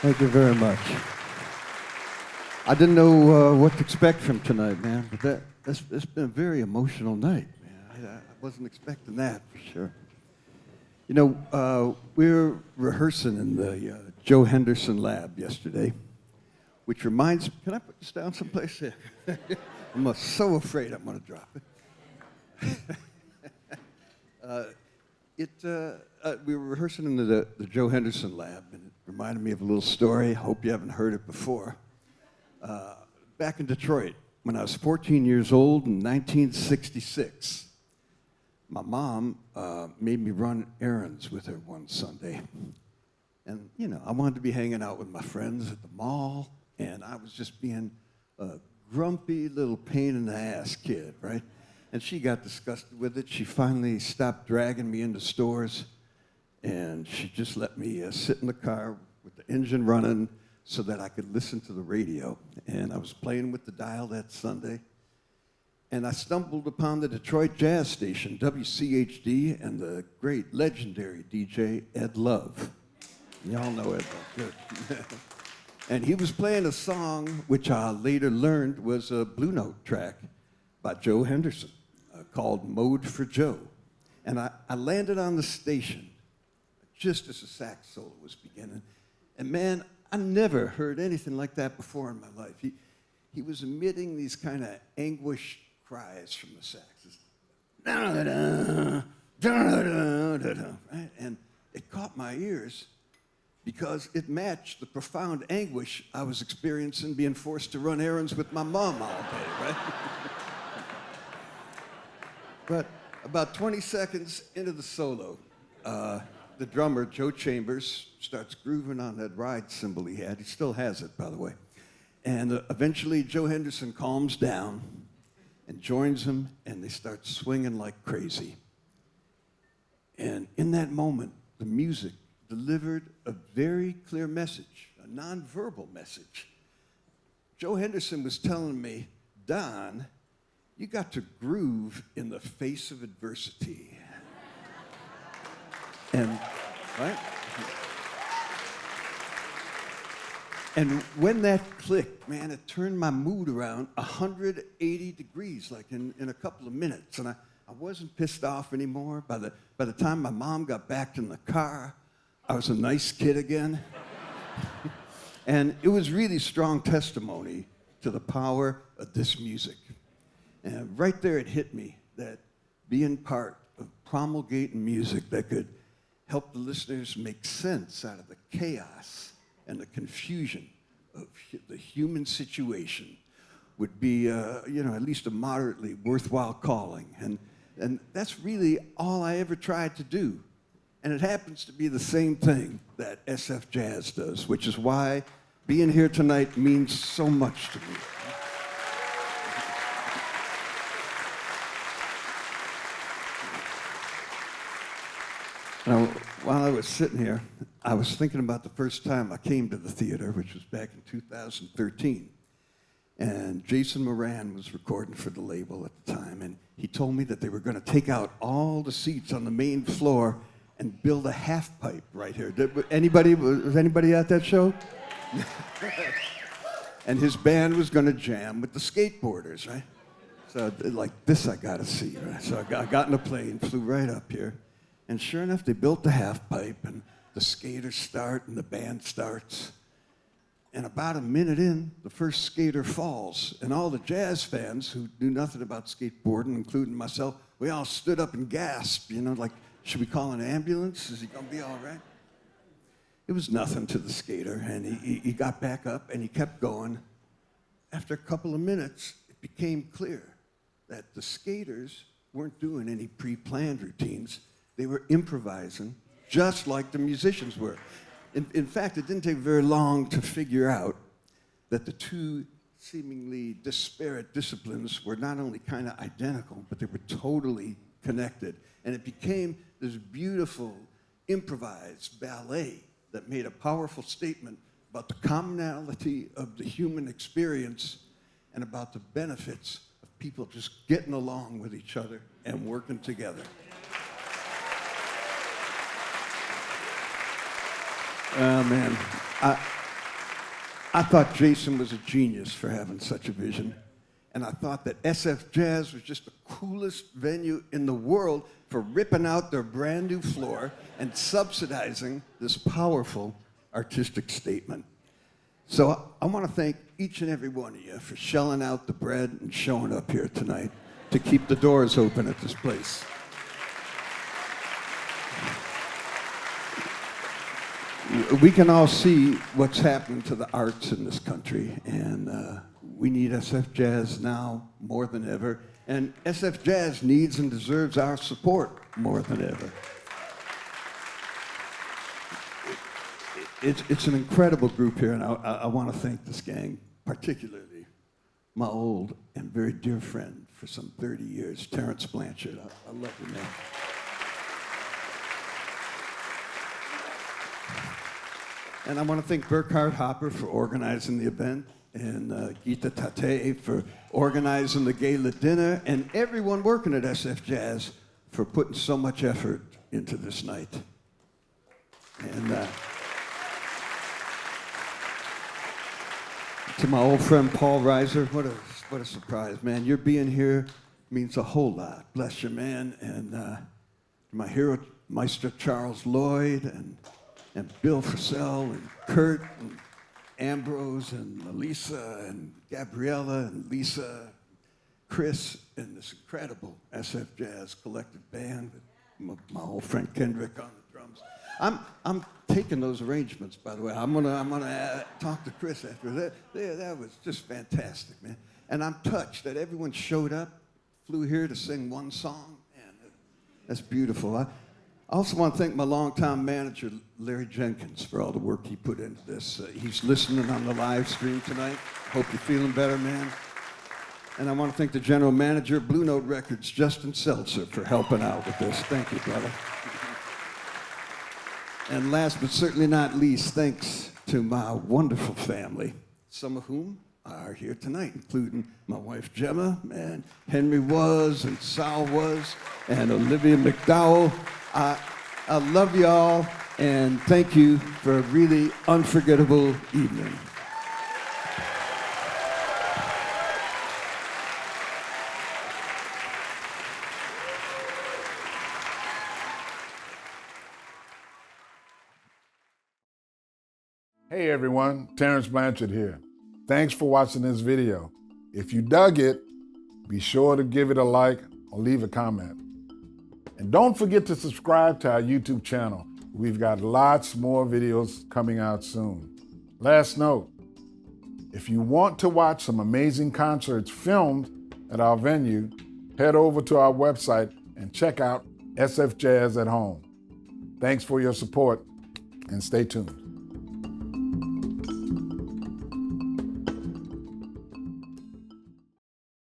Thank you very much. I didn't know what to expect from tonight, man, but it's been a very emotional night, man. I wasn't expecting that, for sure. You know, we were rehearsing in the Joe Henderson lab yesterday, which reminds me, can I put this down someplace here? I'm so afraid I'm going to drop it. We were rehearsing in the Joe Henderson lab, and it reminded me of a little story. Hope you haven't heard it before. Back in Detroit, when I was 14 years old in 1966, my mom made me run errands with her one Sunday. And, you know, I wanted to be hanging out with my friends at the mall, and I was just being a grumpy little pain in the ass kid, right? And she got disgusted with it. She finally stopped dragging me into stores, and she just let me sit in the car with the engine running so that I could listen to the radio. And I was playing with the dial that Sunday, and I stumbled upon the Detroit jazz station, WCHD, and the great legendary DJ Ed Love. Y'all know Ed Love, good. And he was playing a song which I later learned was a Blue Note track by Joe Henderson called Mode for Joe. And I landed on the station just as the sax solo was beginning. And man, I never heard anything like that before in my life. He was emitting these kind of anguished cries from the saxes. Right? And it caught my ears because it matched the profound anguish I was experiencing being forced to run errands with my mom all day, right? But about 20 seconds into the solo, the drummer, Joe Chambers, starts grooving on that ride cymbal he had. He still has it, by the way. And eventually, Joe Henderson calms down and joins him, and they start swinging like crazy. And in that moment, the music delivered a very clear message, a nonverbal message. Joe Henderson was telling me, Don, you got to groove in the face of adversity. And, right? And when that clicked, man, it turned my mood around 180 degrees, like in a couple of minutes. And I wasn't pissed off anymore. By the time my mom got back in the car, I was a nice kid again. And it was really strong testimony to the power of this music. And right there it hit me that being part of promulgating music that could help the listeners make sense out of the chaos and the confusion of the human situation would be, you know, at least a moderately worthwhile calling. And that's really all I ever tried to do. And it happens to be the same thing that SFJAZZ does, which is why being here tonight means so much to me. Now, while I was sitting here, I was thinking about the first time I came to the theater, which was back in 2013. And Jason Moran was recording for the label at the time, and he told me that they were going to take out all the seats on the main floor and build a half pipe right here. Was anybody at that show? And his band was going to jam with the skateboarders, right? So like this I got to see, right? So I got in a plane, flew right up here. And sure enough, they built the half pipe, and the skaters start, and the band starts. And about a minute in, the first skater falls. And all the jazz fans who knew nothing about skateboarding, including myself, we all stood up and gasped, you know, like, should we call an ambulance? Is he gonna be all right? It was nothing to the skater, and he got back up, and he kept going. After a couple of minutes, it became clear that the skaters weren't doing any pre-planned routines. They were improvising just like the musicians were. In fact, it didn't take very long to figure out that the two seemingly disparate disciplines were not only kind of identical, but they were totally connected. And it became this beautiful improvised ballet that made a powerful statement about the commonality of the human experience and about the benefits of people just getting along with each other and working together. Man, I thought Jason was a genius for having such a vision. And I thought that SFJAZZ was just the coolest venue in the world for ripping out their brand new floor and subsidizing this powerful artistic statement. So I want to thank each and every one of you for shelling out the bread and showing up here tonight to keep the doors open at this place. We can all see what's happening to the arts in this country, and we need SFJAZZ now more than ever, and SFJAZZ needs and deserves our support more than ever. It's an incredible group here, and I want to thank this gang, particularly my old and very dear friend for some 30 years, Terence Blanchard. I love you, man. And I want to thank Burkhard Hopper for organizing the event, and Gita Tate for organizing the gala dinner, and everyone working at SFJAZZ for putting so much effort into this night. And to my old friend Paul Reiser, what a surprise, man. Your being here means a whole lot. Bless you, man. And my hero, Maestro Charles Lloyd, and Bill Frisell, and Kurt, and Ambrose, and Melissa, and Gabriella, and Lisa, Chris, and this incredible SFJAZZ Collective band with my old friend Kendrick on the drums. I'm taking those arrangements, by the way. I'm gonna talk to Chris after that. That was just fantastic, man. And I'm touched that everyone showed up, flew here to sing one song, and that's beautiful. I also want to thank my longtime manager, Larry Jenkins, for all the work he put into this. He's listening on the live stream tonight. Hope you're feeling better, man. And I want to thank the general manager of Blue Note Records, Justin Seltzer, for helping out with this. Thank you, brother. And last but certainly not least, thanks to my wonderful family, some of whom are here tonight, including my wife Gemma, and Henry was, and Sal was, and Olivia McDowell. I love y'all, and thank you for a really unforgettable evening. Hey everyone, Terence Blanchard here. Thanks for watching this video. If you dug it, be sure to give it a like or leave a comment. And don't forget to subscribe to our YouTube channel. We've got lots more videos coming out soon. Last note, if you want to watch some amazing concerts filmed at our venue, head over to our website and check out SFJAZZ at Home. Thanks for your support and stay tuned.